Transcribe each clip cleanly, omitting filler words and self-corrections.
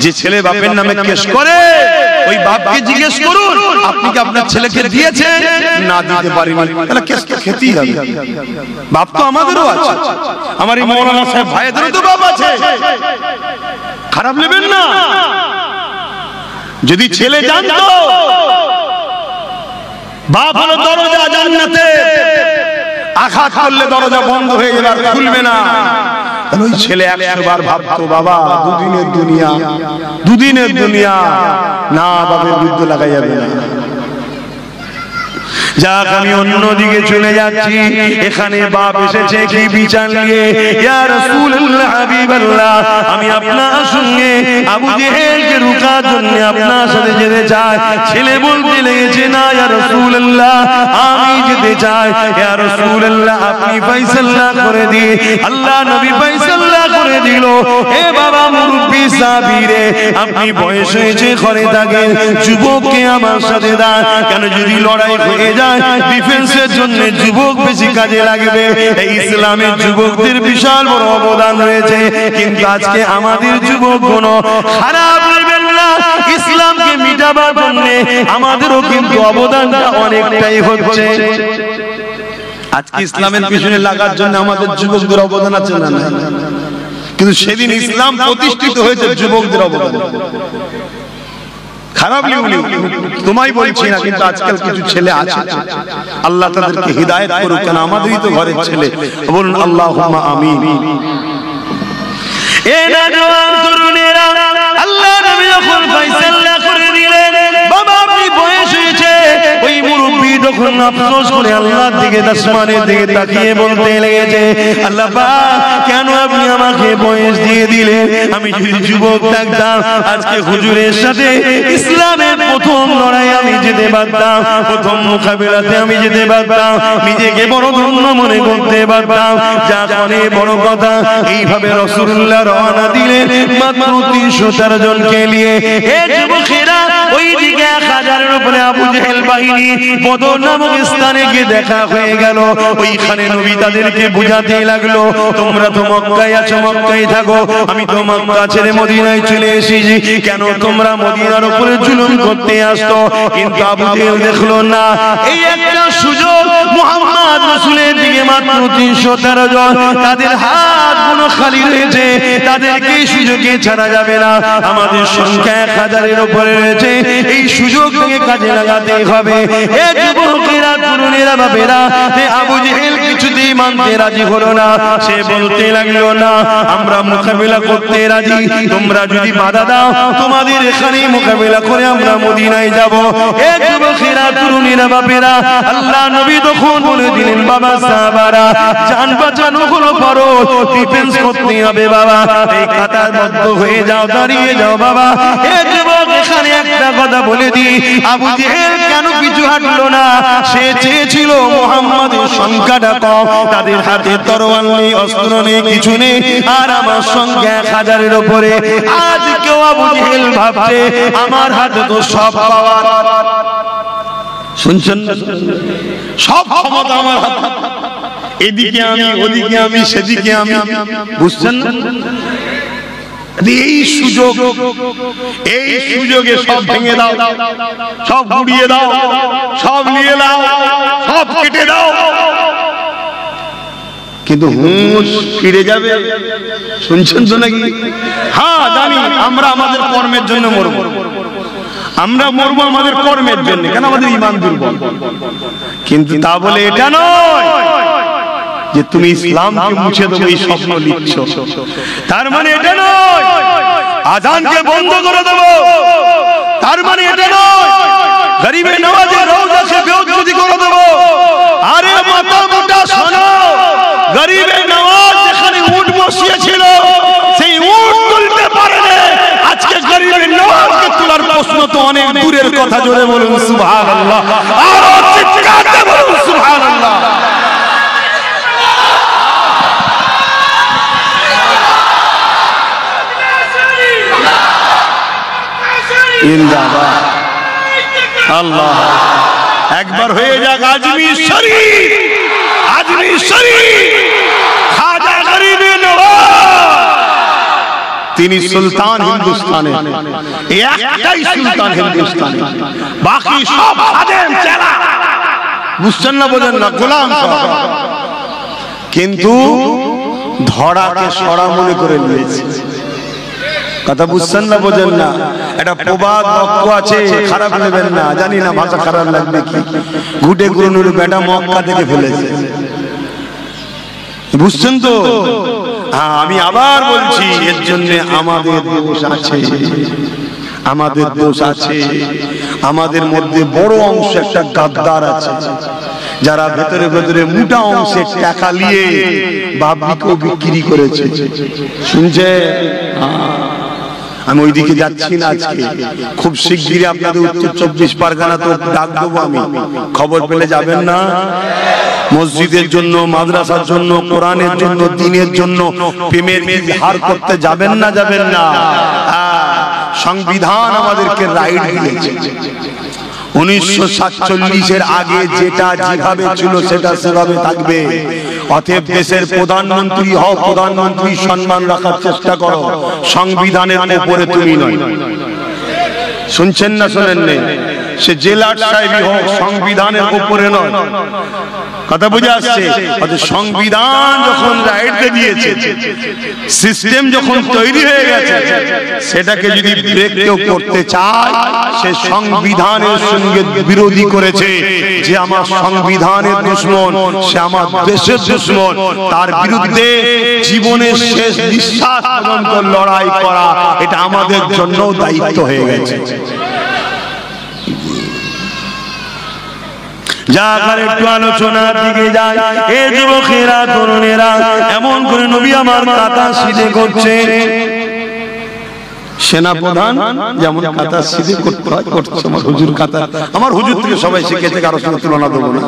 যে ছেলে বাপের নামে কেস করে ওই বাপকে জিজ্ঞেস করুন আপনি কি আপনার ছেলেকে দিয়েছেন, না দিতে পারেননি, তাহলে কেস তো খেতেই হবে। বাপ তো আমাদেরও আছে, আমার এই মৌলানা সাহেব ভাইদেরও তো বাপ আছে, খারাপ নেবেন না। যদি ছেলে জানতো বাপ হলো দরজা জান্নাতে, আঘাত করলে দরজা বন্ধ হয়ে যাবে আর খুলবে না, ওই ছেলে 100 বার ভাবতো বাবা দুদিনের দুনিয়া না, বাপের বিরুদ্ধে লাগা যাবে না। যাক আমি অন্যদিকে চলে যাচ্ছি, এখানে বাপ এসেছে কি বিচার নিয়ে, ইয়া রাসূলুল্লাহ হাবিবাল্লাহ আমি আপনার সঙ্গে আবু জেহেলকে রুকার জন্য আপনার সাথে যেতে চাই। ছেলে বলতে লেগেছে না ইয়া রাসূলুল্লাহ আমি যেতে চাই, ইয়া রাসূলুল্লাহ আপনি ফয়সালা করে দিন। আল্লাহ নবী ফয়সালা করে দিল, হে বাবা মুরব্বি সাহাবীরে আপনি বয়স হয়েছে ঘরে থাকেন, যুবককে আমার সাথে দান, কেন যদি লড়াই হয়ে যায় ডিফেন্সের জন্য যুবক বেশি কাজে লাগবে। এই ইসলামের যুবকদের বিশাল বড় অবদান রয়েছে, কিন্তু আজকে আমাদের যুবকগুলো খারাপ নেবেন না, ইসলামকে মিটাবার জন্য আমাদেরও কিন্তু অবদানটা অনেকটাই হচ্ছে। আজকে ইসলামের পিছনে লাগার জন্য আমাদের যুবকদের অবদান আছে না, কিন্তু সেদিন ইসলাম প্রতিষ্ঠিত হয়েছে যুবকদের অবদান। খারাপ লিউনি তোমায় বলছি না, কিন্তু আজকাল কিছু ছেলে আছে আল্লাহ তাদেরকে হিদায়াত করুক, কেন আমাদেরই তো ঘরের ছেলে, বলুন আল্লাহুম্মা আমিন। এ নওজওয়ান তরুণেরা আল্লাহ নবী যখন ফয়সালা করে দিলেন বাবা আপনি বয়স হয়েছে, ওই মুরব্বি তখন আফসোস করে আল্লাহর দিকে আসমানের দিকে তাকিয়ে বলতে লেগেছে আল্লাহ পাক কেন আপনি আমাকে বয়স দিয়ে দিলেন, আমি যদি যুবক থাকতাম আজকে হুজুরের সাথে ইসলামের প্রথম লড়াই আমি যেতে পারতাম, প্রথম মোকাবিলাতে আমি যেতে পারতাম, নিজেকে বড় ধন্য মনে করতে পারতাম। যা অনেক বড় কথা, এইভাবে রাসূলুল্লাহ রওনা দিলেন মাত্র 313 জনকে নিয়ে। এ যুবকেরা ওই দিকে 1000-এর উপরে আবু জেহেল বাহিনী বদর নামক স্থানে গিয়ে দেখা হয়ে গেল। ওইখানে নবী তাদেরকে বুঝাতে লাগলো তোমরা তো মক্কায় আছো, মক্কায় থাকো, আমি তো মক্কা ছেড়ে মদিনায় চলে এসেছি, কেন তোমরা মদিনার উপরে জুলুম করতে আসতো? কিন্তু আবু জেহেল দেখলো না এই একটা সুযোগ, মুহাম্মদ রাসূলের দিকে মাত্র 313 জন, তাদের হাতগুলো খালি রয়েছে, তাদেরকে এই সুযোগে ছাড়া যাবে না, আমাদের সংখ্যা 1000-এর উপরে রয়েছে, এই সুযোগ থেকে কাজে লাগাতে হবে। এ যুবকেরা তরুণেরা বাপেরা, আবু জেহেল কিছুতেই মানতে রাজি হলো না, সে বলতে লাগলো না আমরা মোকাবিলা করতে রাজি, তোমরা যদি বাধা দাও তোমাদের এখানে মোকাবিলা করে আমরা মদিনায় যাব। এ যুবকেরা তরুণেরা বাপেরা আল্লাহ নবী তখন বলে দিলেন বাবা সাহাবারা জান বাঁচানো হলো ফরজ, ডিফেন্স করতে হবে বাবা, এই কাতারবদ্ধ হয়ে যাও, দাঁড়িয়ে যাও বাবা। এ যুবক এখানে একটা কথা বলে দিই, আবু জেহেল কেন কিছু হাঁটলো না? সে চেয়েছিল মুহাম্মাদের সংখ্যাটা কম, তাদের হাতে তরোয়াল নেই, অস্ত্র নেই, কিছু নেই, আর আমার সংখ্যা 1000-এর উপরে। আজ কেউ আবু জেহেল ভাবছে আমার হাতে তো সব পাওয়ার, শুনছেন সব ক্ষমতা আমার হাতে, এদিকে আমি ওদিকে আমি সেদিকে আমি, বুঝছেন না? এই সুযোগে সব ভেঙে দাও, সব গুড়িয়ে দাও, সব নিয়ে দাও, সব কেটে দাও, কিন্তু হুঁশ ফিরে যাবে। শুনছেন তো নাকি? হ্যাঁ জানি আমরা আমাদের কর্মের জন্য মরবো, আমরা মরবো আমাদের কর্মের জন্য, কেন আমাদের ঈমান দুর্বল, কিন্তু তা বলে এটা নয় যে তুমি ইসলামকে মুছে দেবো এই স্বপ্ন নিচ্ছ, তার মানে এটা নয় আযানকে বন্ধ করে দেবো, তার মানে এটা নয় গরিবে নওয়াজের রওজাকে বেইজ্জতি করে দেবো। আরে মাথা মোটা শোনো, গরিবে নওয়াজ যেখানে উট বসিয়েছিল সেই উট তুলতে পারেনি, আজকে গরিবে নওয়াজকে তোলার প্রশ্ন তো অনেক দূরের কথা। জোরে বলুন সুবহানাল্লাহ, আর চিৎকার দিয়ে বলুন সুবহানাল্লাহ। আল্লাহ একবার হয়ে যাক আজমির শরীফ, আজমির শরীফ, খাজা গরিবে নওয়াজ তিনি সুলতান হিন্দুস্তানে, একটাই সুলতান হিন্দুস্তানে, বাকি সব খাদেম চেলা, বুঝছেন না বোঝেন না, গোলাম সব। কিন্তু ধরাকে সরা মনে করে নিয়েছে, কথা বুঝছেন না বোঝেন না। একটা প্রবাদ বাক্য আছে, খারাপ নেবেন না, জানি না ভাষা খারাপ লাগবে কি, ঘুটে গুরুনুর বেটা মক্কা থেকে ফেলেছে, বুঝছেন তো? হ্যাঁ, আমি আবার বলছি, এর জন্য আমাদের দোষ আছে, আমাদের দোষ আছে। আমাদের মধ্যে বড় অংশ একটা গাদ্দার আছে, যারা ভেতরে ভেতরে মোটা অংশের টাকা নিয়ে বাবলিকেও বিক্রি করেছে, শুনছে? আমি ওইদিকে যাচ্ছি না আজকে, খুব শিগগিরই আপনাদের উত্তর 24 পরগনা তো ডাক দেবো আমি, খবর পেলে যাবেন না? মসজিদের জন্য, মাদ্রাসার জন্য, কোরআনের জন্য, দ্বীনের জন্য প্রেমের ইজহার করতে যাবেন না? যাবেন না? সংবিধান আমাদেরকে রাইট দিয়েছে, 1947-এর আগে যেটা যেভাবে ছিল সেটা সেভাবে থাকবে। অতএব দেশের প্রধানমন্ত্রী হও, প্রধানমন্ত্রী সম্মান রাখার চেষ্টা করো, সংবিধানের উপরে তুমি নয়। শুনছেন না শোনেন নেই? সে জেলার সাহেবই হোক, সংবিধানের উপরে নয়, কথা বুঝে আসছে? সংবিধান যখন রাইট দিয়েছে, সিস্টেম যখন তৈরি হয়ে গেছে, সেটাকে যদি ব্রেক কেউ করতে চায়, সে সংবিধানের সঙ্গে বিরোধী করেছে, যে আমার সংবিধানের দুশমন, সে আমার দেশের দুশমন, তার বিরুদ্ধে জীবনের শেষ নিঃশ্বাস পর্যন্ত লড়াই করা, এটা আমাদের জন্য দায়িত্ব হয়ে গেছে। যাকার একটু আলোচনার দিকে যায়, এ যুবকেরা, তরুণেরা, এমন করে নবী আমার কাতা সিধে করছে। সেনাপ্রধান যেমন কাতা সিধে করতে হয়, করছে আমার হুজুর কাতা, আমার হুজুর থেকে সবাই শিখেছে, কারোর সঙ্গে তুলনা দেবো না।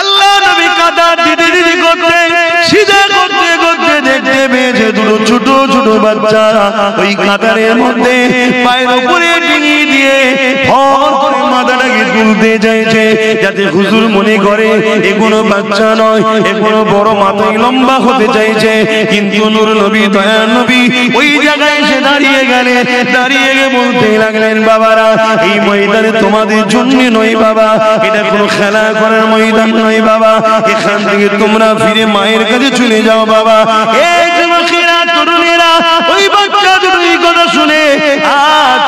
আল্লাহ নবী কাতা দিদি দিদি করতে, সিধে করতে করতে দেখতে পেয়েছে দুটো ছোট ছোট বাচ্চা ওই কাতারের মধ্যে পায়ের উপরে ডিঙিয়ে দিয়ে ভর করে মাথাটাকে তুলতে চাইছে, যাতে হুজুর মনে করে এগুলো বাচ্চা নয়, এগুলো বড় মাথায় লম্বা হতে চাইছে। কিন্তু নূর নবী, দয়ার নবী ওই জায়গায় এসে দাঁড়িয়ে গেলেন, দাঁড়িয়ে গিয়ে বলতে লাগলেন, বাবারা, এই ময়দানে তোমাদের জন্য নয় বাবা, এটা কোনো খেলা করার ময়দান নয় বাবা, এখান থেকে তোমরা ফিরে মায়ের কাছে চলে যাও বাবা। এই যুবকেরা, তরুণেরা, ওই বাচ্চা দুটো এই কথা শুনে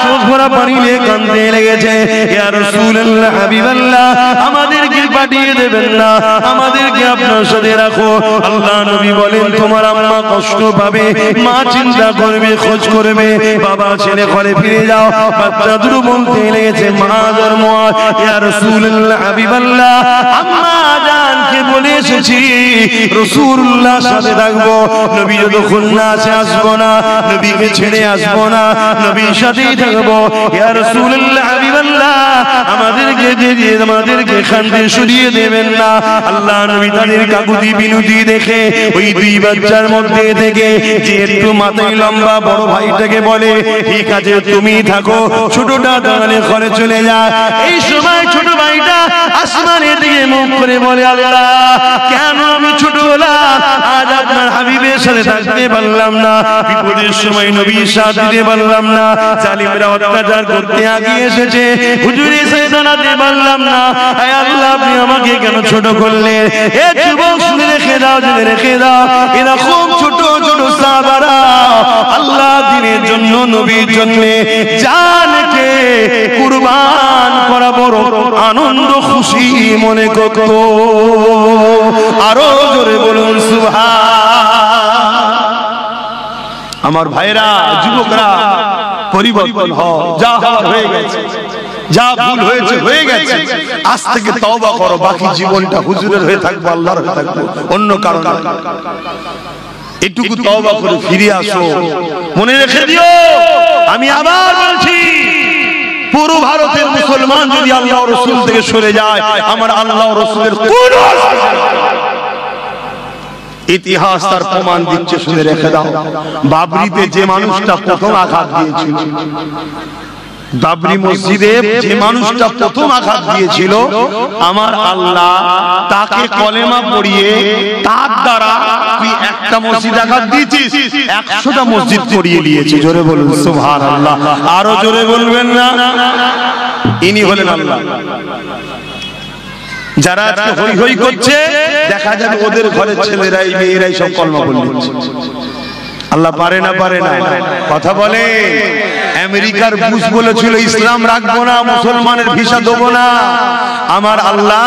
চোখ ভরা পানি নিয়ে কাঁদতে লেগেছে। ইয়া রাসূলুল্লাহ, হাবিবাল্লাহ, আমাদেরকে পাঠিয়ে দেবেন না, আমাদেরকে আপনার সাথে রাখো। আল্লাহ নবী বলেন, তোমার আম্মা কষ্ট পাবে, মা চিন্তা করবে, খোঁজ করবে, বাবা ছেলে ঘরে ফিরে যাও। বাচ্চা দুটো বলতে লেগেছে, মা জন্ম, ইয়া রাসূলুল্লাহ, হাবিবাল্লাহ, আম্মা জানকে বলে এসেছি রাসূলুল্লাহ সাথে থাকবো, নবী যতক্ষণ না আসে আসবো না, নবীকে ছেড়ে আসবো না, নবীর সাথেই থাকবো। ইয়া রাসূলুল্লাহ, হাবিবাল্লাহ, আমাদেরকে এখান থেকে সরিয়ে দেবেন না। আল্লাহ নবী তাদের কাকুতি বিনুতি দেখে ওই দুই বাচ্চার মধ্যে থেকে যে একটু মাথায় লম্বা বড় ভাইটাকে বলে, ঠিক আছে তুমি থাকো, ছোটটা তাহলে ঘরে চলে যায়। এই সময় ছোট ভাইটা আসমানের দিকে মুখ করে বলে, আল্লাহ, কেন আমি ছোট হলাম, আজ আপনার হাবিবের সাথে থাকতে পারলাম না, বিপদের সময় নবীর সাথ দিতে পারলাম না, জালিমরা অত্যাচার করতে আগিয়ে এসেছে, হুজুরের সাথে দাঁড়াতে পারলাম না, আয় আল্লাহ, আপনি আমাকে কেন ছোট করলেন? এ যুবক, শুনে রেখে দাও, জেনে রেখে দাও, এরকম ছোট ছোট সাহাবারা আল্লাহ দ্বীনের জন্য, নবীর জন্য জানকে কুরবান করা বড় আনন্দ খুশি মনে করত। আরো জোরে বলুন সুবহান। আমার ভাইরা, যুবকরা, পরিবর্তন হও, যা হয়ে গেছে, যা ভুল হয়েছে হয়ে গেছে, আজ থেকে তওবা করো, বাকি জীবনটা হুজুরের হয়ে থাকবো, আল্লাহর হয়ে থাকবো, অন্য কারণে। এটুকু তওবা করে ফিরে আসো। মনে রেখে দিও, আমি আবার বলছি, পুরো ভারতের মুসলমান যদি আল্লাহ রাসূল থেকে সরে যায়, আমার আল্লাহ রাসূলের কোনো ইতিহাস তার প্রমাণ দিচ্ছে, শুনে রেখে দাও। বাবরিতে যে মানুষটা প্রথম আঘাত দিয়েছিল, বাবরি মসজিদে যে মানুষটা প্রথম আঘাত দিয়েছিল আমার আল্লাহ তাকে কলেমা পড়িয়ে তার দ্বারা তুই একটা মসজিদ আঘাত দিয়েছিস 100টা মসজিদ করিয়ে দিয়েছে। জোরে বলুন সুবহানাল্লাহ। আরো জোরে বলবেন না? ইনি হলেন আল্লাহ। যারা আজকে হই হই করছে দেখা যাবে ওদের ঘরের ছেলেরাই মেয়েরাই সব কলমা বলছে। আল্লাহ পারে না? পারে না? কথা বলে। আমেরিকার বুশ বলেছিল ইসলাম রাখবো না, মুসলমানের ভিসা দেবো না। আমার আল্লাহ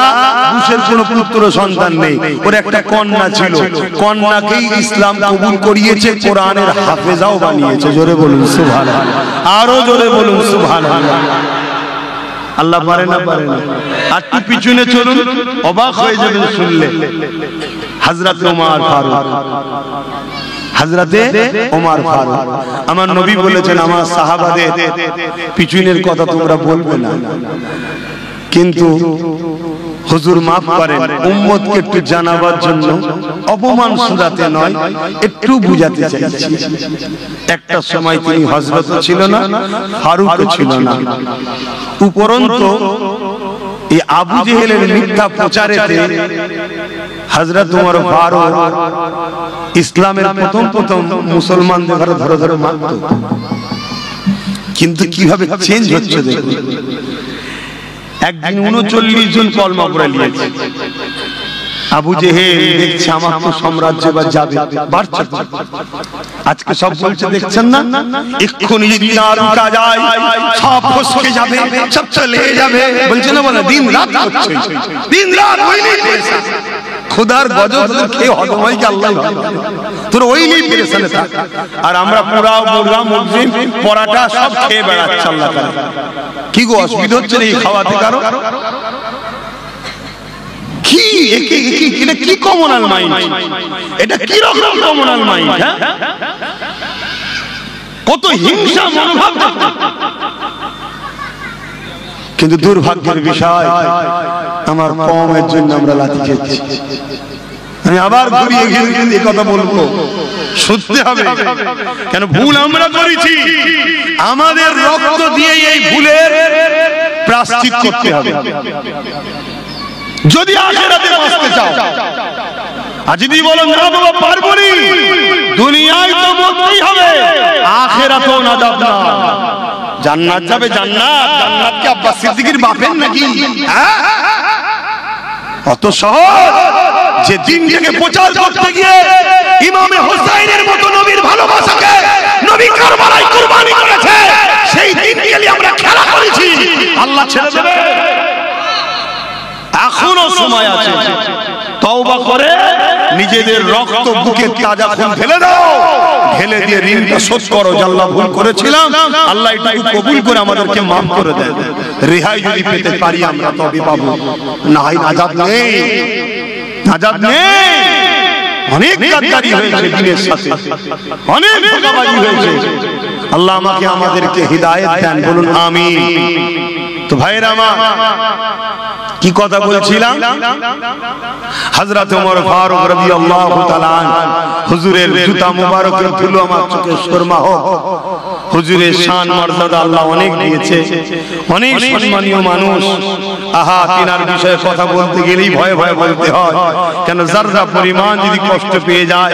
বুশের কোনো পুত্র সন্তান নেই, ওর একটা কন্যা ছিল, কন্যাকেই ইসলাম কবুল করিয়েছে, কোরআনের হাফেজাও বানিয়েছে। জোরে বলুন সুবহানাল্লাহ। আরো জোরে বলুন সুবহানাল্লাহ। আল্লাহ পারে না? পারে না? আর একটু পিছনে চলুন, অবাক হয়ে যাবেন শুনলে। হযরত ওমর ফারুক, হযরতে ওমর ফারুক, আমার নবী বলেছেন আমার সাহাবাদের পিছনের কথা তোমরা বলবে না, কিন্তু হুজুর মাফ করেন উম্মতকে একটু জানাবার জন্য, অপমান শুনাতে নয়, একটু বুঝাতে চাইছি। একটা সময় তিনি হযরত ছিল না, ফারুক ছিল না। উপরন্তু এই আবু জেহেলের মিথ্যা প্রচারেতে হযরত ওমর ফারুক ইসলামের প্রথম মুসলমানদের ঘরে ধরে ধরে মারত। কিন্তু কিভাবে চেঞ্জ হচ্ছে দেখুন। একদিন 39 জন কলমা পড়ে নিয়েছে। আবু জেহেল দেখছে আমার তো সাম্রাজ্য বা যাবে, বাড়ছে। আজকে সব বলছে দেখছেন না, এক্ষুনি যদি আর উঠা যায় সব ফসকে যাবে, সব চলে যাবে, বলছে না? বলে দিন রাত হচ্ছে, দিন রাত ওই নেই পেরেশান। খোদার গজব খেয়ে হজম হয় কি আল্লাহ তোর ওই নেই পেরেশানে থাক। আর আমরা পোড়াও মুরগা মুরগি পরাটা সব খেয়ে বেড়াচ্ছি। আল্লাহ তাআলা কি গো অসুবিধা হচ্ছে এই খাওয়াতে কারো? কি এটা কি কমনাল মাইন্ড? এটা কি রকম কমনাল মাইন্ড? কত হিংসা মনোভাব। কিন্তু দুর্ভাগ্যের বিষয় আমার কওমের জন্য আমরা লাথি খেয়েছি। আমি আবার ঘুরিয়ে ঘিরে কথা বলবো, শুনতে হবে। কেন ভুল আমরা করেছি, আমাদের রক্ত দিয়ে এই ভুলের প্রায়শ্চিত্ত করতে হবে। যদি আখিরাতে বাঁচতে চাও, আর যদি বলো না বাবা পারবো না, দুনিয়ায় তো মরতেই হবে, আখিরাতেও না যাব না। জান্নাত যাবে, জান্নাত। জান্নাত কি আব্বাস সিদ্দিকীর বাপের নাকি? অত সহজ? যে দিনটাকে প্রচার করতে গিয়ে ইমামে হোসেনের মতো নবীর ভালোবাসাকে নবী কারবালায় কুরবানি করেছে, সেই দিনকে নিয়ে আমরা খেলা করেছি, আল্লাহ ছেড়ে দেবে? এখনো সময় আছে, তওবা করে নিজেদের রক্ত বুকে তাজা খুন ফেলে দাও, ঢেলে দিয়ে ঋণটা শোধ করো। আল্লাহ ভুল করেছিলাম, আল্লাহ এটাকে কবুল করে আমাদেরকে মাফ করে দেন। রেহাই যদি পেতে পারি আমরা তবে পাবো, না হয় নাজাত নেই, নাজাত নেই। অনেক গাদ্দারি হয়েছে দিনের সাথে, অনেক ধোঁকাবাজি হয়েছে। আল্লাহ আমাকে আমাদেরকে হিদায়াত দেন, বলুন আমিন। তো ভাইরা আমার কি কথা বলছিলাম? হযরত ওমর ফারুক রাদিয়াল্লাহু তাআলা হুজুরের জুতা মুবারকের ধুলো আমার চোখে সুরমা হোক। হুজুরের শান মর্যাদা আল্লাহ অনেক দিয়েছে, অনেক সম্মানীয় মানুষ। আহা, তিনার বিষয়ে কথা বলতে গেলেই ভয়ে ভয়ে বলতে হয়, কেন যারা পরিমাণ যদি কষ্ট পেয়ে যায়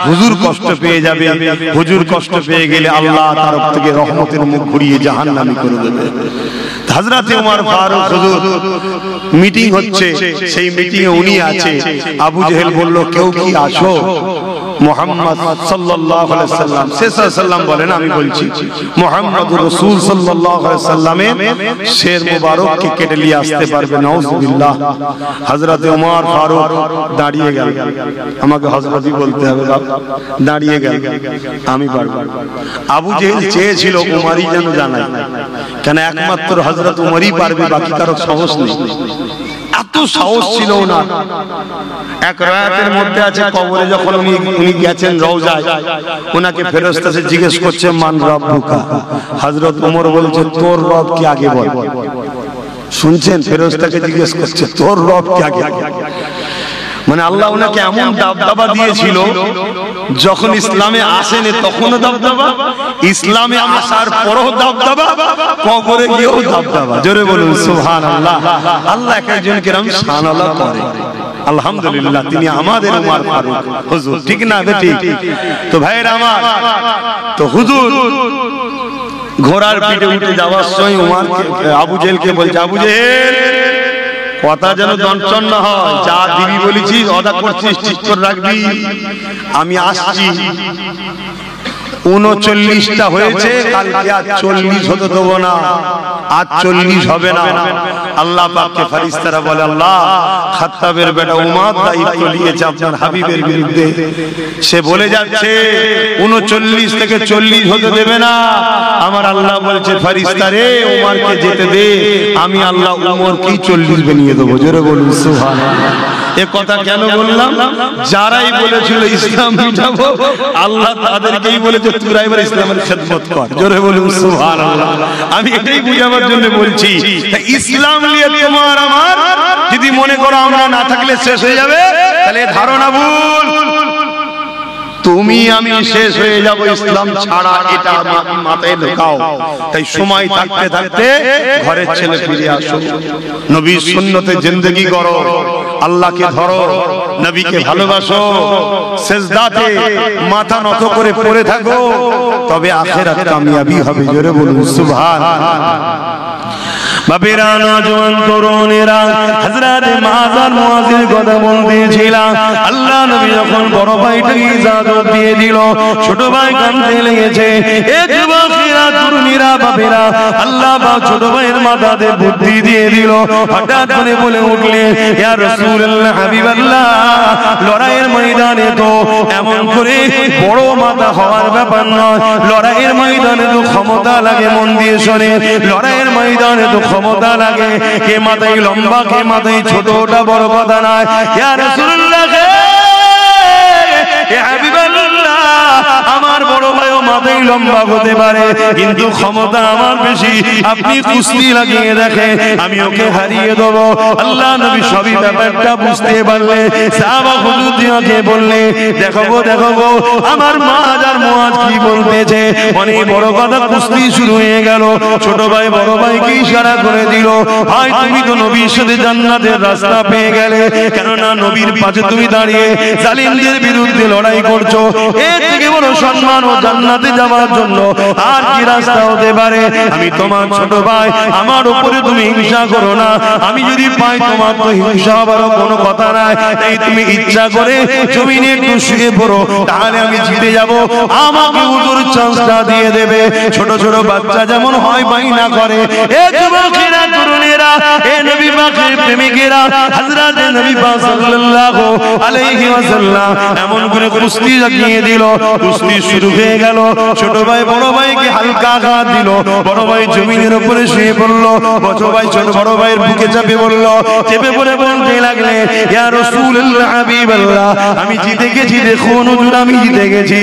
হুজুর কষ্ট পেয়ে যাবে। হুজুর কষ্ট পেয়ে গেলে আল্লাহ তরফ থেকে রহমতের মুখ ঘুরিয়ে জাহান্নামী করে দেবে। হযরত ওমর ফারুক হুজুর মিটিং হচ্ছে, সেই মিটিং এ উনি আছে। আবু জেহেল বলল কেউ কি আসো? মুহাম্মদ সাল্লাল্লাহু আলাইহি সাল্লাম, সাল্লাম বলেন আমি বলছি মুহাম্মদুর রাসূল সাল্লাল্লাহু আলাইহি সাল্লামের শের মুবারককে কেটে নিয়ে আসতে পারবে? নাউজুবিল্লাহ। হযরত ওমর ফারুক দাঁড়িয়ে গেল, আমাকে হযরতই বলতে হবে, দাঁড়িয়ে গেল, আমি পারবো। আবু জেহেল চেয়েছিল ওমরই যেন জানায়, কেন একমাত্র হযরত ওমরই পারবে, বাকি কারো সাহস নেই। এত সাহস ছিল না। এক রায়াতের মধ্যে আছে কবরে যখন উনি গেছেন রওজায়, ওনাকে ফেরেশতা এসে জিজ্ঞেস করছে মান রাব্বুকা। হযরত ওমর বলছে তোর রব কি আগে বল। শুনছেন? ফেরেশতাকে জিজ্ঞেস করছে তোর রব কি আগে। মানে আল্লাহ ওনাকে এমন দাবদাবা দিয়েছিল, যখন ইসলামে আসেনি তখনও দাবদাবা, ইসলামে আসার পরও দাবদাবা, কবরে গিয়েও দাবদাবা। জোরে বলুন সুবহানাল্লাহ। আল্লাহ এক একজনকে এরকম শানাল্লাহ করে। আলহামদুলিল্লাহ, তিনি আমাদের উমর ফারুক হুজুর, ঠিক না বেটি? তো ভাইরা আমার, তো হুজুর ঘোড়ার পিঠে উঠে যাওয়ার সময় উমর আবু জেহেলকে বলছে, আবু জেহেল কথা যেন দঞ্চন না হয়, যা দিবি বলেছিস অদা করছিস ঠিক করে রাখবি, আমি আসছি। 39টা হয়েছে, কালকে আর 40 হতে দেবো না, আজ 40 হবে না। আল্লাহ পাককে ফেরেশতারা বলে, আল্লাহ খাত্তাবের বেটা উমর দায়িত্ব নিয়েছে আপনার হাবিবের বিরুদ্ধে, সে বলে যাচ্ছে 39 থেকে 40 হতে দেবে না। আমার আল্লাহ বলছে, ফেরেশতারে উমরকে যেতে দে, আমি আল্লাহ উমরকে 40 বানিয়ে দেবো। জোরে বলুন সুবহানাল্লাহ। এ কথা কেন বললাম? যারাই বলেছিল ইসলাম মিটাবো, আল্লাহ তাদেরকেই বলেছে তোরা এবার ইসলামের খেদমত কর। জোরে বলুন সুবহানাল্লাহ। আমি এটাই বুঝাবার জন্য বলছি, ইসলাম নিয়ে তোমার আমার যদি মনে করো আমরা না থাকলে শেষ হয়ে যাবে, তাহলে ধারণা ভুল। তুমি আমি শেষ হয়ে যাব ইসলাম ছাড়া, এটা মাথায় ঢোকাও। তাই সময় থাকতে থাকতে ঘরের ছেলে ফিরে আসো, নবীর সুন্নতে জিন্দেগি করো, আল্লাহকে ধরো, নবীকে ভালোবাসো, সিজদাতে মাথা নত করে পড়ে থাকো, তবে আখিরাত কামিয়াবি হবে। জোরে বলুন সুবহানাল্লাহ। বাপেরা, নওজোয়ান তরুণেরা, হযরত মাযার মুআযের কথা বলতেছিলাম। আল্লাহ নবী যখন বড় ভাইটাকে ইজাজত দিয়ে দিল, ছোট ভাই কাঁদতে লেগেছে। এ যুবকেরা, তরুণীরা, বাপেরা, আল্লাহ পাক ছোট ভাইয়ের মাথাতে বুদ্ধি দিয়ে দিল। হঠাৎ করে বলে উঠলেন, ইয়া রাসূলুল্লাহ, হাবিবাল্লাহ, লড়াইয়ের ময়দানে তো এমন করে বড় মাথা হওয়ার ব্যাপার নয়, লড়াইয়ের ময়দানে তো ক্ষমতা লাগে। মন দিয়ে শোনে, লড়াইয়ের ময়দানে তো ক্ষমতা লাগে, কে মাথায় লম্বা কে মাথায় ছোট, ওটা বড় কথা নয়। ইয়া রাসূলুল্লাহ, হে হাবিবাল্লাহ, আমার বড় ভাইও মাথায় লম্বা হতে পারে, কিন্তু ক্ষমতা আমার বেশি। আপনি কুস্তি লাগিয়ে দেখেন, আমি ওকে হারিয়ে দেবো। আল্লাহ নবী সবই ব্যাপারটা বুঝতে পারলে সাহাবা হুজুরকে বললে, দেখো গো, দেখো গো, আমার মাজার মুআজ কি বলতেছে। অনেক বড় কথা, কুস্তি শুরু হয়ে গেল। ছোট ভাই বড় ভাইকে ইশারা করে দিল, ভাই তুমি তো নবীর সাথে জান্নাতের রাস্তা পেয়ে গেলে, কেননা নবীর পাশে তুমি দাঁড়িয়ে জালিমদের বিরুদ্ধে লড়াই করছো। এর থেকে বড় সম্মান ও জান্নাতে যাওয়ার জন্য আর কি রাস্তা হতে পারে? আমি তোমার ছোট ভাই, আমার উপরে তুমি হিংসা করো না। আমি যদি পাই তোমার তো হিংসা হবার কোনো কথা নাই, তাই তুমি ইচ্ছা করে জমিনে একটু শুয়ে পড়ো, তাহলে আমি জিতে যাব, আমাকে হুজুর চান্সটা দিয়ে দেবে। ছোট ছোট বাচ্চা যেমন হয় বাইনা করে, এ যুবকেরা, তরুণেরা, এ নবী পাকের প্রেমিকেরা, হযরত নবী পাক সাল্লাল্লাহু আলাইহি ওয়াসাল্লাম এমন করে কুস্তি লাগিয়ে দিল। কুস্তি শুরু হয়ে গেল। ছোট ভাই বড় ভাইকে হালকা আঘাত দিল, বড় ভাই জমিনের উপরে শুয়ে পড়ল, ছোট ভাই ছোট বড় ভাইয়ের বুকে চেপে পড়ল। চেপে পড়ে বলতে লাগলে, ইয়া রাসূলুল্লাহ, হাবিবাল্লাহ, আমি জিতে গেছি, দেখুন হুজুর, আমি জিতে গেছি।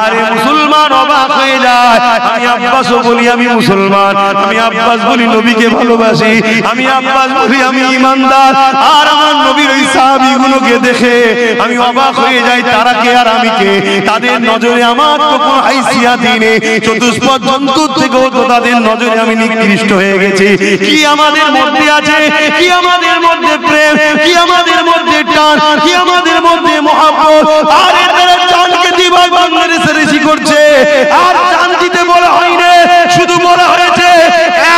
আরে মুসলমান অবাক হয়ে যায়। আমি আব্বাসও বলি আমি মুসলমান, আমি আব্বাস বলি নবীকে ভালোবাসি, আমি আব্বাস বলি আমি ঈমানদার। আর আমার নবীর ওই সাহাবীগুলোকে দেখে আমি অবাক হয়ে যাই, তারা কে আর আমি কে? তাদের নজরে আমার তো কোনো হাইসিয়াত নেই, চতুষ্পদ জন্তুর থেকেও তো তাদের নজরে আমি নিকৃষ্ট হয়ে গেছি। কি আমাদের মধ্যে আছে? কি আমাদের মধ্যে প্রেম? কি আমাদের মধ্যে টান? কি আমাদের মধ্যে মহব্বত? আর এরা জানকে দিবাই বাংলাদেশ রেসি করছে। আর জান দিতে বলা হয়নি, শুধু বলা হয়েছে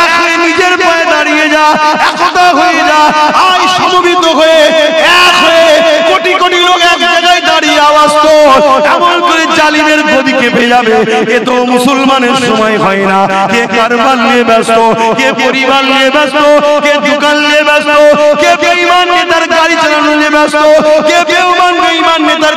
এক হয়ে নিজের পায়ে দাঁড়িয়ে যা, একতা হয়ে যা, আয় সমবেত হয়ে এক হয়ে কোটি কোটি লোক এক জায়গায় দাঁড়িয়ে আওয়াজ তো এমন করে জালিমের গদি কেঁপে যাবে। এ তো মুসলমানের সময় হয় না। কে কারবার নিয়ে ব্যস্ত, কে পরিবার নিয়ে ব্যস্ত, কে দোকান নিয়ে ব্যস্ত, কে বেঈমান নেতার গাড়ি চালানো নিয়ে ব্যস্ত, কে বেঈমান নেতার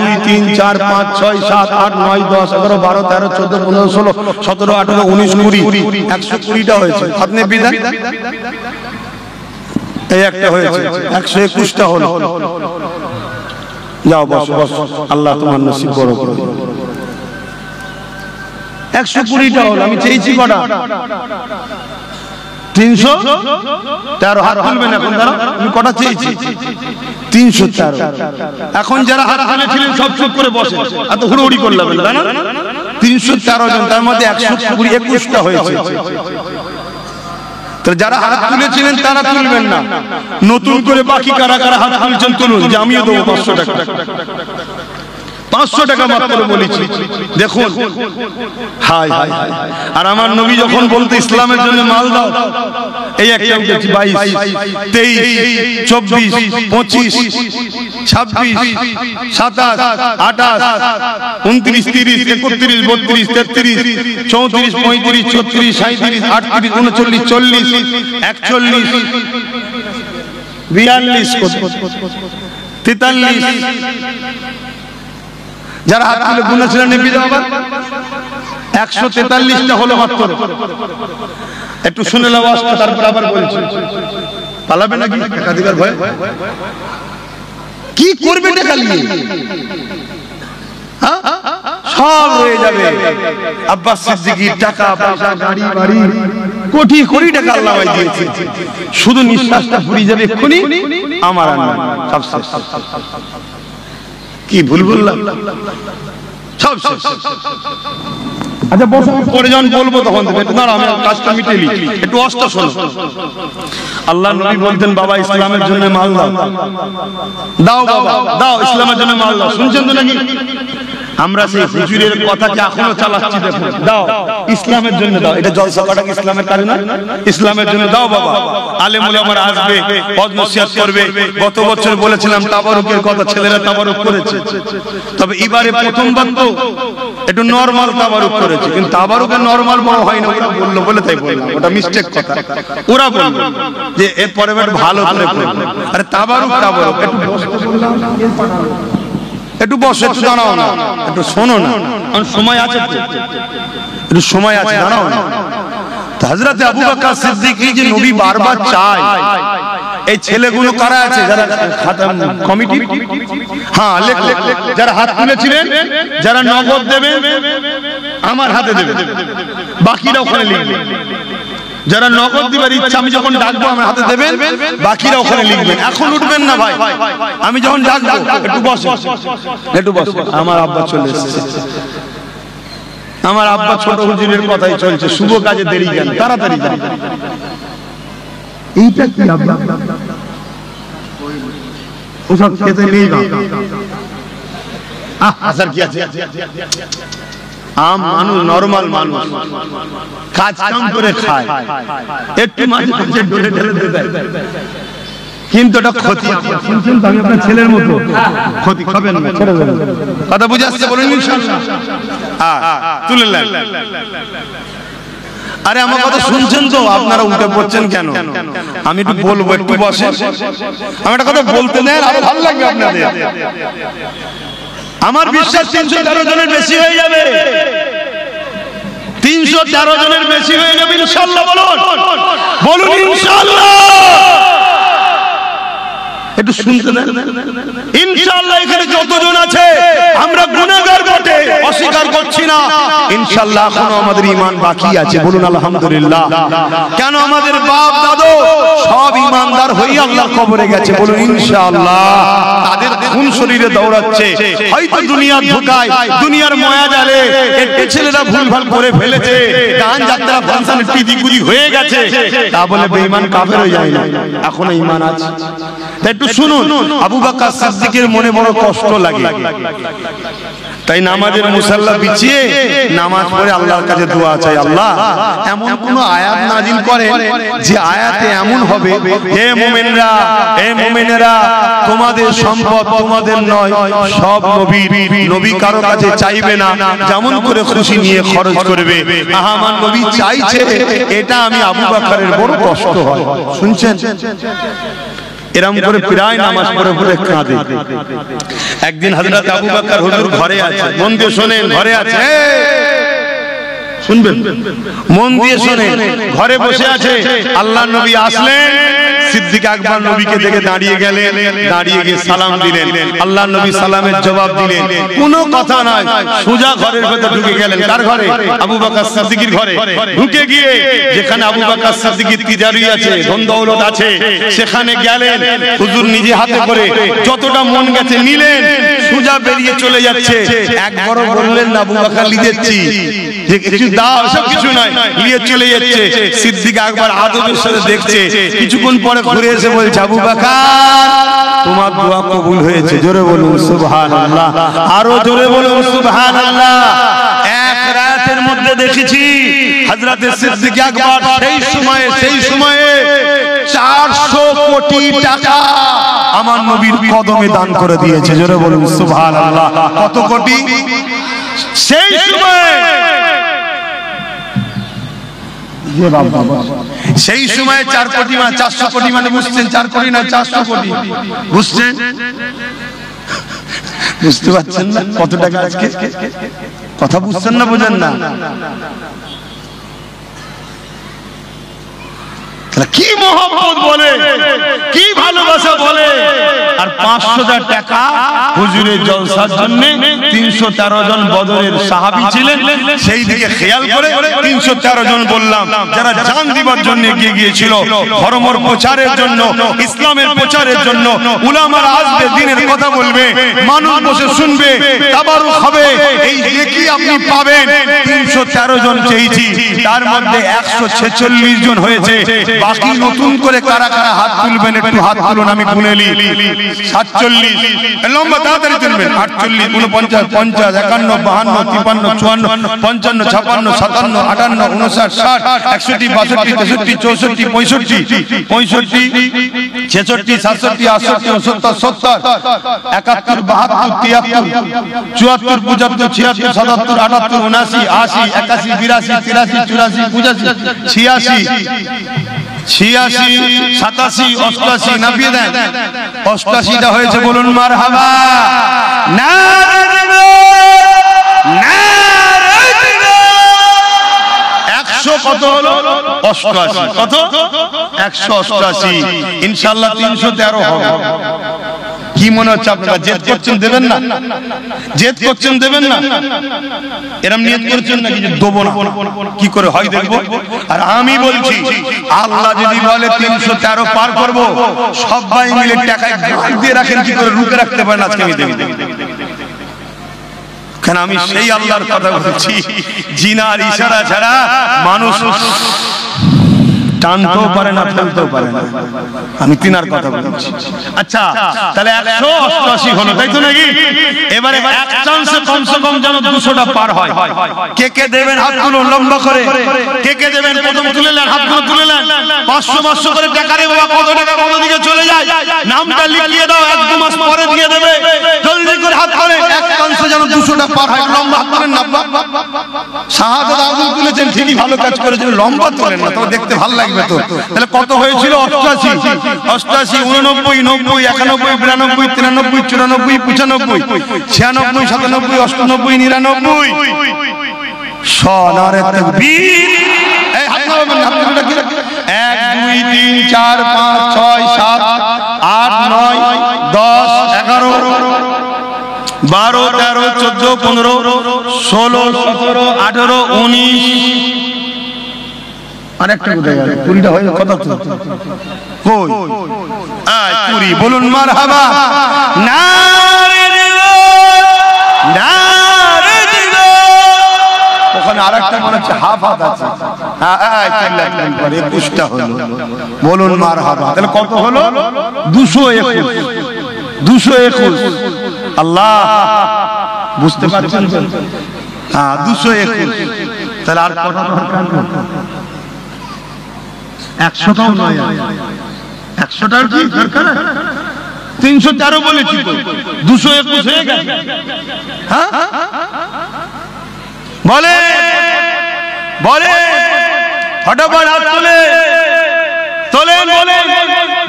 2 3 4 5 6 7 8 9 10 11 12 13 14 15 16 17 18 19 20 120টা হয়েছে আপনি বিধান এই একটা হয়েছে 121টা হলো যাও বস বস আল্লাহ তোমার নসিব বড় করে 120টা হলো আমি চেয়েছি কটা 313 হাত তুলবেন এখন দাঁড়াও আমি কটা চেয়েছি 313 এখন যারা হাত তুলেছিলেন সব চুপ করে বসে এত হুড়োহুড়ি করলেন না 313 জন তার মধ্যে 121টা হয়েছে তো যারা হাত তুলেছিলেন তারা তুলবেন না নতুন করে বাকি কারা কারা হাত তুলছেন তুলুন যে আমিও দেবো 500 টাকা 500 টাকা মাত্র বলেছি দেখুন হাই হাই আর আমার নবী যখন বলতে ইসলামের জন্য মাল দাও এই একটা উঠেছি 22 23 24 25 26 27 28 29 30 31 32 33 34 35 36 37 38 39 40 41 42 43 যারা হাত তুলে গুনেছিলেন নেপি দাও আবার 143টা হলো মাত্র একটু শুনে নাও আওয়াজটা তারপর আবার বলছি পালাবে নাকি একাধিকার ভয় কি করবে টাকা নিয়ে হ্যাঁ সব হয়ে যাবে আব্বাস সিদ্দিকীর টাকা পয়সা গাড়ি বাড়ি কোটি কোটি টাকা আল্লাহ দিয়েছে শুধু নিঃশ্বাসটা ফুরিয়ে যাবে এক্ষুনি আমার সব শেষ কি ভুল বললাম সব শেষ আচ্ছা বসো পরে যখন বলবো তখন দাঁড়া আমি কাজটা মিটেলি একটু অস্ত শোনো আল্লাহ নবী বলতেন বাবা ইসলামের জন্য মাল দাও দাও বাবা দাও ইসলামের জন্য মাল দাও শুনছেন তো নাকি আমরা সেই হুজুরের কথাকে এখনো চালাচ্ছি। দেখো দাও ইসলামের জন্য দাও, এটা জলসা কাটা ইসলামের কারণ না, ইসলামের জন্য দাও বাবা। আলেম ওলামারা আসবে, ওয়াজ নসিহত করবে। গত বছর বলেছিলাম তাবারুকের কথা, ছেলেরা তাবারুক করেছে, তবে এবারে প্রথমবার তো একটু নরমাল তাবারুক করেছে, কিন্তু তাবারুকের নরমাল বড় হয় না, ওরা বললো বলে তাই বললাম, ওটা মিস্টেক কথা। ওরা বলল যে এর পরে ভালো করে বলবে, আরে তাবারুক তাবারুক একটু বসে, একটু দাঁড়াও না, একটু শোনো না, সময় আছে, একটু সময় আছে, দাঁড়াও না। হযরত আবু বকর সিদ্দিক যে নবী বারবার চায়, এই ছেলেগুলো কারা আছে যারা কমিটি, হ্যাঁ যারা হাত তুলেছিলেন, যারা নগদ দেবেন আমার হাতে দেবেন, বাকিরা ওখানে লিখবে। যারা নগদ দিবার ইচ্ছা আমি যখন ডাকবো আমার হাতে দেবেন, বাকিরা ওখানে লিখবেন। এখন উঠবেন না ভাই, আমি যখন ডাকবো একটু বসো, একটু বসো। আমার আব্বা চলে এসেছে, আমার আব্বা ছোট হুজুরের কথাই চলছে, শুভ কাজে দেরি কেন, তাড়াতাড়ি যান। এইটা কি আব্বা, ওসব খেতে নেই আসার কি আছে, আম মানুষ, নরমাল মানুষ, কাজ কাম করে খায়, একটু মাঝে মাঝে ডলে ঢেলে দেয়, কিন্তু এটা ক্ষতি। শুনছেন তো, আমি আপনার ছেলের মতো, ক্ষতি খাবেন না, ছেড়ে দেবেন। কথা বুঝে আসছে বলুন ইনশাআল্লাহ। তুলে নেন। আরে আমার কথা শুনছেন তো, আপনারা উঠে পড়ছেন কেন? আমি একটু বলবো, একটু বসেন, আমি একটা কথা বলতে দেন, আরো ভালো লাগবে আপনাদের। আমার বিশ্বাস 313 জনের বেশি হয়ে যাবে, 313 জনের বেশি হয়ে যাবে ইনশাআল্লাহ। বলুন বলুন ইনশাআল্লাহ। একটু শুনতে দেন ইনশাআল্লাহ। এখানে যতজন আছে আমরা গুনাহগার বটে, অস্বীকার করছি না, ইনশাআল্লাহ এখনো আমাদের ঈমান বাকি আছে। বলুন আলহামদুলিল্লাহ। কেন আমাদের বাপ দাদু সব ঈমানদার হয়ে আল্লাহর কবরে গেছে। বলুন ইনশাআল্লাহ। তাদের খুন শরীরে দৌড়াচ্ছে, হয়তো দুনিয়ার ধোঁকায়, দুনিয়ার মায়া জালে একটু ছেলেরা ভুলভাল করে ফেলেছে, গান যাত্রা ফাংশনে টিদিগুদি হয়ে গেছে, তা বলে বেঈমান কাফের হয়ে যায় না, এখনো ঈমান আছে। একটু শুনুন, আবু বকর সিদ্দিকের মনে বড় কষ্ট লাগে, তাই নামাজের মুসাল্লা বিছিয়ে নামাজ পড়ে আল্লাহর কাছে দোয়া চাই, আল্লাহ এমন কোন আয়াত নাজিল করেন যে আয়াতে এমন হবে, হে মুমিনরা, হে মুমিনেরা, তোমাদের সম্পদ তোমাদের নয়, সব নবীর, নবী কারো কাছে চাইবে না, যেমন করে খুশি নিয়ে খরচ করবে। আমার নবী চাইছে, এটা আমি আবু বকরের বড় কষ্ট হয়। শুনছেন, এরকম করে প্রায় নামাজ পড়ে পড়ে কাঁদে। একদিন হযরত আবু বকর হুজুর ঘরে আছে, মন দিয়ে শোনেন, ঘরে আছে, শুনবেন, মন দিয়ে শোনেন, ঘরে বসে আছে, আল্লাহর নবী আসলেন, সিদ্দিক আকবর নবীকে দেখে দাঁড়িয়ে গেলেন, দাঁড়িয়ে গিয়ে সালাম দিলেন, আল্লাহর নবী সালামের জবাব দিলেন, কোনো কথা নয়, সোজা ঘরের ভেতর ঢুকে গেলেন। কার ঘরে? আবু বকর সিদ্দিকের ঘরে। ঢুকে গিয়ে যেখানে আবু বকর সিদ্দিকের তিজারি আছে, ধন দৌলত আছে, সেখানে গেলেন, হুজুর নিজে হাতে করে যতটা মন গেছে নিলেন, সোজা বেরিয়ে চলে যাচ্ছে। একবারও বললেন না আবু বকর লিয়েছি, যে কিছু দাও, সব কিছু নয়, নিয়ে চলে যাচ্ছে। সিদ্দিক আকবর আদবের সাথে দেখছে, কিছুক্ষণ পরে ঘুরে এসে বলছে, আবু বকর তোমার দোয়া কবুল হয়েছে। জোরে বলুন সুবহানাল্লাহ, আরো জোরে বলুন সুবহানাল্লাহ। এক রাতের মধ্যে দেখেছি হযরত সিদ্দিক আকবর সেই সময়ে 400 কোটি টাকা আমার নবীর কদমে দান করে দিয়েছে। জোরে বলুন সুবহানাল্লাহ। কত কোটি? সেই সময়, সেই সময় 4 কোটি মানে 400 কোটি মানে বুঝছেন, 4 কোটি না 400 কোটি, বুঝছেন? বুঝতে পারছেন না কত টাকা আজকে? কথা বুঝছেন না, বোঝেন না? কি মোহাম্মত বলে, কি ভালোবাসা বলে। আর 500,000 টাকা হুজুরের জলসার জন্য 313 জন বদরের সাহাবী ছিলেন, সেই দিকে খেয়াল করে 313 জন বললাম, যারা জান দিবার জন্য এগিয়ে গিয়েছিল, ধর্মের প্রচারের জন্য, ইসলামের প্রচারের জন্য। উলামারা আসবে, দ্বীনের কথা বলবে, মানুষ বসে শুনবে, তাবারুক হবে, এই নেকি আপনি পাবেন। 313 জন চেয়েছি, তার মধ্যে 146 জন হয়েছে। বাকি নতুন করে কারা কারা হাত তুলবেন, একটু হাত তুলুন, আমি গুনে নিই। 47 লম্বা তাড়াতাড়ি তুলবেন 48 49 50 51 52 53 54 55 56 57 58 59 60 61 62 63 64 65 65 66 67 68 69 70 71 72 73 74 75 76 77 78 79 80 81 82 83 84 85 86 86 87 88 নাপিয়ে দেন 88টা হয়েছে বলুন মারহাবা নারে দিলো নারে দিলো 100 কত হলো 88 কত 188 ইনশাআল্লাহ 313 হবে কি মনে হচ্ছে আপনারা জেদ করছেন দেবেন না জেদ করছেন দেবেন না এরকম নিয়ত করেছেন নাকি যে দেব না কি করে হয় দেখব আর আমি বলছি আল্লাহ যদি বলে 313 পার করব সবাই মিলে টাকায় গাল দিয়ে রাখেন কি করে রুকে রাখতে পারেন আজকে আমি দেব কেন আমি সেই আল্লাহর কথা বলছি জিনার ইশারা ছাড়া মানুষ টানতেও পারে না ফেলতেও পারে না আমি তিনার কথা বলছি আচ্ছা তাহলে 188 হলো তাই তো নাকি এবারে এক চান্সে কমসে কম যেন 200টা পার হয় কে কে দেবেন হাত তুলুন লম্বা করে কে কে দেবেন প্রথম তুলে নেন হাতগুলো তুলে নেন 500 500 করে টাকা রে বাবা কত টাকা কত দিকে চলে যায় নামটা লিখিয়ে দাও 1-2 মাস পরে দিয়ে দেবে জলদি করে হাত ধরে এক চান্সে যেন 200টা পার হয় লম্বা হাত তুলেন না শাহাদাত আগুন তুলেছেন ঠিকই ভালো কাজ করেছেন লম্বা তোলেন না তো দেখতে ভালো লাগে তাহলে কত হয়েছিল 88 88 89 90 91 92 93 94 95 96 97 98 নারে তাকবীর এই হাত নামাবেন হাতটা কি 1 2 3 4 5 6 7 8 9 10 11 12 13 14 15 16 17 18 19 আরেকটা কোথায় গেল 20টা হয়ে কত কই আয় 20 বলুন মারহাবা নারে দিলো নারে দিলো ওখানে আরেকটা মনে হচ্ছে হাফ হাত আছে হ্যাঁ চিল্লাত করে 21টা হলো বলুন মারহাবা তাহলে কত হলো 221 আল্লাহ বুঝতে পারছেন হ্যাঁ 221 তাহলে আর কত দরকার 100টাও নয় 100টার কি দরকার 313 বলেছি তো 221 হয়ে গেছে হ্যাঁ বলে বলে ফটাফট হাত তোলে তোলেন বলেন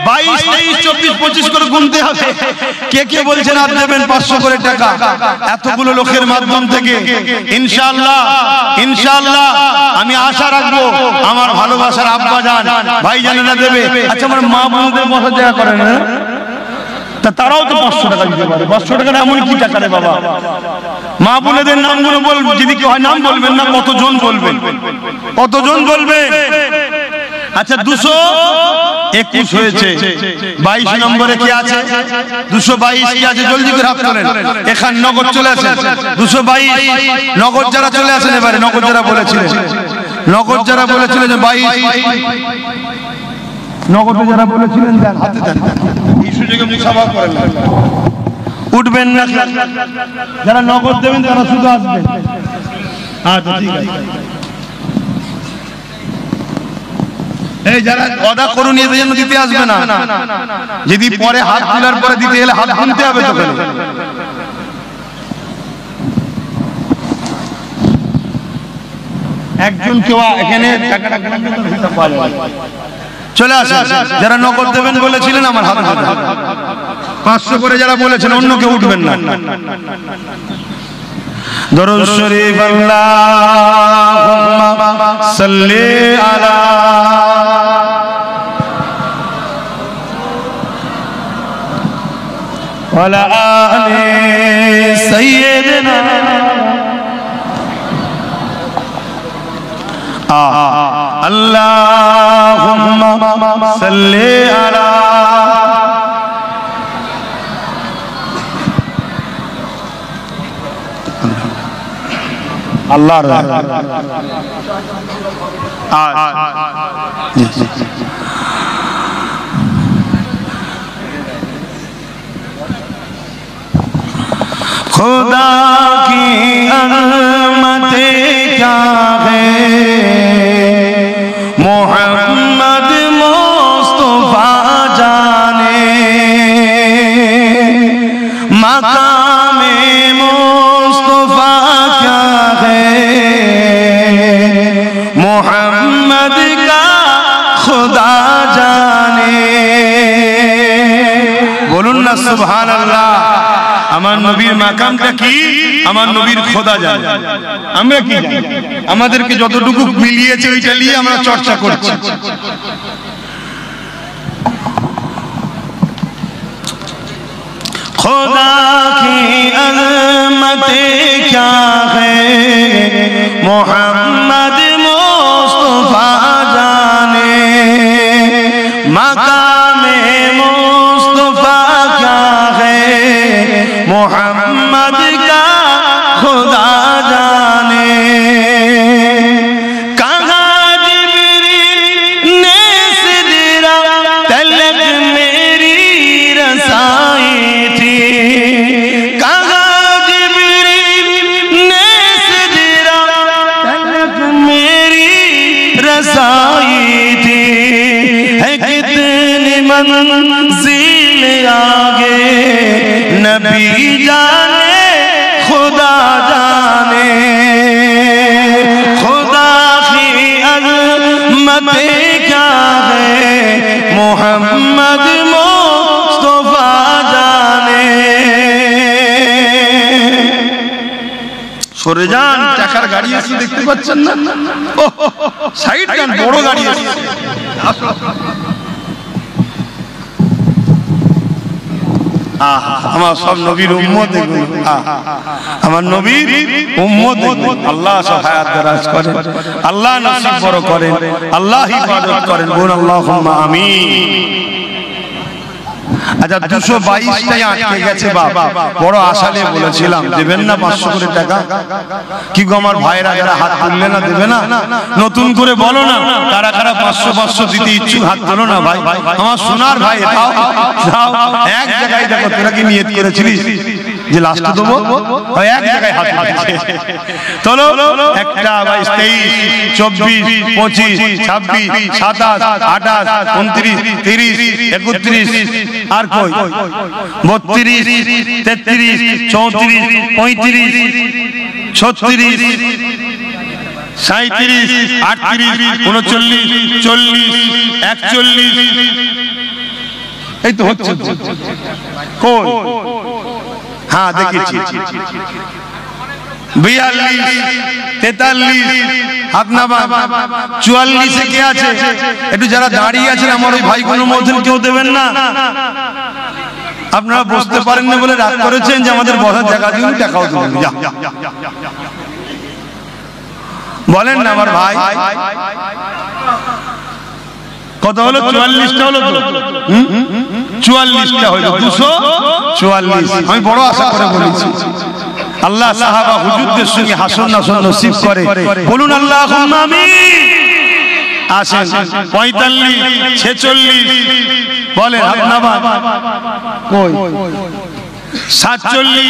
22 23 24 25 করে গুনতে হবে কে কে বলছেন আর দেবেন 500 করে টাকা এতগুলো লোকের মাধ্যম থেকে ইনশাআল্লাহ ইনশাআল্লাহ আমি আশা রাখবো আমার ভালোবাসার আব্বা জান ভাই জানেরা দেবে আচ্ছা আমার মা বোনদের বসা জায়গা করেন না তা তারাও তো 500 টাকা দিতে পারে 500 টাকা এমন কি টাকা রে বাবা মা বোনদের নামগুলো বলবেন যদি কি হয় নাম বলবেন না কতজন বলবেন আচ্ছা 221 হয়েছে 22 নম্বরে কি আছে 222 কি আছে জলদি করে হাত তোলেন এখান নগদ চলে আসেন 222 নগদ যারা চলে আসেন এবারে নগদ যারা বলেছিলেন যে 22 নগদ যারা বলেছিলেন দেন হাতে দেন এই সুযোগে মুসাফা করেন উঠবেন না যারা নগদ দেবেন তারা শুধু আসবেন আচ্ছা ঠিক আছে এই যারা ওয়াদা করুন এর জন্য দিতে আসবে না যদি পরে হাত তোলার পরে দিতে গেলে হাত গুনতে হবে তো একজন কেউ এখানে টাকাটা চলে আসে যারা নগদ দেবেন বলেছিলেন আমার হাত 500 করে যারা বলেছেন অন্য কেউ উঠবেন না দরুদ শরীফ আল্লাহুম্মা সাল্লি আলা ওয়ালা আলি সাইয়্যিদিনা আল্লাহুম্মা সাল্লি আলা আল্লাহর खुदा की अज़मतें क्या है, मोहम्मद मुस्तफा जाने, मकामे मुस्तफा क्या है, मोहम्मद का खुदा जाने। बोलुन ना सुभान अल्लाह। আমার নবীর মাকামটা কি, আমার নবীর খোদা জানে, আমরা কি জানি? আমাদেরকে যতটুকু মিলিয়েছে ওইটা নিয়ে আমরা চর্চা করছি। खुदा की अज़मतें क्या है, मोहम्मद मुस्तफा जाने, मकामे मुस्तफा क्या है, मोहम्मद का खुदा जाने। कहाँ जिब्रील ने सिदरा तलक मेरी रसाई थी, कहाँ जिब्रील ने सिदरा तलक मेरी रसाई थी, है कितनी मंजिल आगे नबी जाने खुदा जाने। खुदा की अज़मतें क्या है, मोहम्मद मुस्तफा जाने। সরে যান, টাকার গাড়ি আছে দেখতে পাচ্ছেন না? সাইড গান, বড় গাড়ি আছে। আমার সব নবীর উম্মত দেখুন, আমার নবীর উম্মত দেখুন। আল্লাহ সব হায়াত দারাজ করেন, আল্লাহ নসিব বড় করেন, আল্লাহ হিফাজত করেন। বলুন আল্লাহুম্মা আমিন। আচ্ছা 222টাই আটকে গেছে বাবা, বড় আশা নিয়ে বলেছিলাম দেবেন না 500 করে টাকা। কি গো আমার ভাইরা যারা হাত তুললে না, দেবে না? নতুন করে বলো না, কারা কারা 500 দিতে ইচ্ছুক হাত তোলো না ভাই। আমার সোনার ভাই, দাও দাও, এক জায়গায় দেখো। তোরা কি নিয়ত করেছিলিস যে লাস্টে দেবো? এক জায়গায় হাত তুলেছে। চলো, 1 22 23 24 25 26 27 28 29 30 31 আর কই 32 33 34 35 36 37 38 39 40 41 এই তো হচ্ছে কই? হ্যাঁ দেখেছি। 42 43 হাত নামা। 44 কে আছে? একটু যারা দাঁড়িয়ে আছেন আমার ওই ভাইগুলোর মধ্যে কেউ দেবেন না? আপনারা বসতে পারেন না বলে রাগ করেছেন যে আমাদের বসার জায়গা দিন, টাকাও দিন। বলেন না আমার ভাই। কত হলো? 44টা হলো তো? 44টা হলো, 244। আমি বড় আশা করে বলেছি আল্লাহ সাহাবা হুজুরদের সঙ্গে হাসর নাসর নসিব করে। বলুন আল্লাহুম্মা আমিন। আসেন 45 46 বলে আপনারা কই 47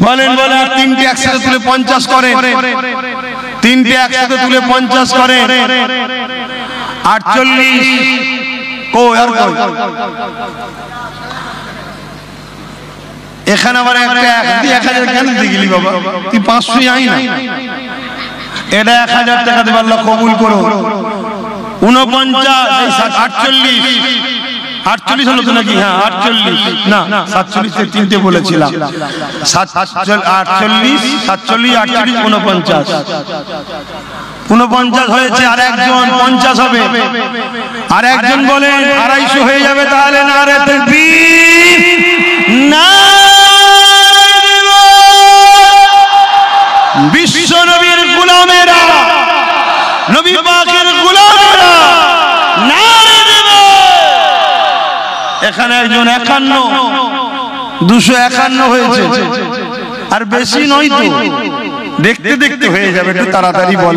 বলেন বলে। আর তিনটে একসাথে তুলে 50 করেন, তিনটে একসাথে তুলে 50 করেন। 48 কই আর কই? এখানে আবার একটা 1000 কেন দিগলি বাবা? তুই 500 আই না, এটা 1000 টাকা দেব, আল্লাহ কবুল করো। 49 48 48 হলো তো নাকি? হ্যাঁ 48 না 47 এর তিনটে বলেছিলাম। 48 47 48 49 49 হয়েছে। আর একজন 50 হবে। আর একজন বলেন 250 হয়ে যাবে। তাহলে নারে তাকবীর, বিশ্ব নবীর গোলামেরা, নবী পাকের গোলামেরা নারে দেবে। এখানে একজন 51 251 হয়েছে। আর বেশি নয় তো, দেখতে দেখতে হয়ে যাবে, একটু তাড়াতাড়ি বল।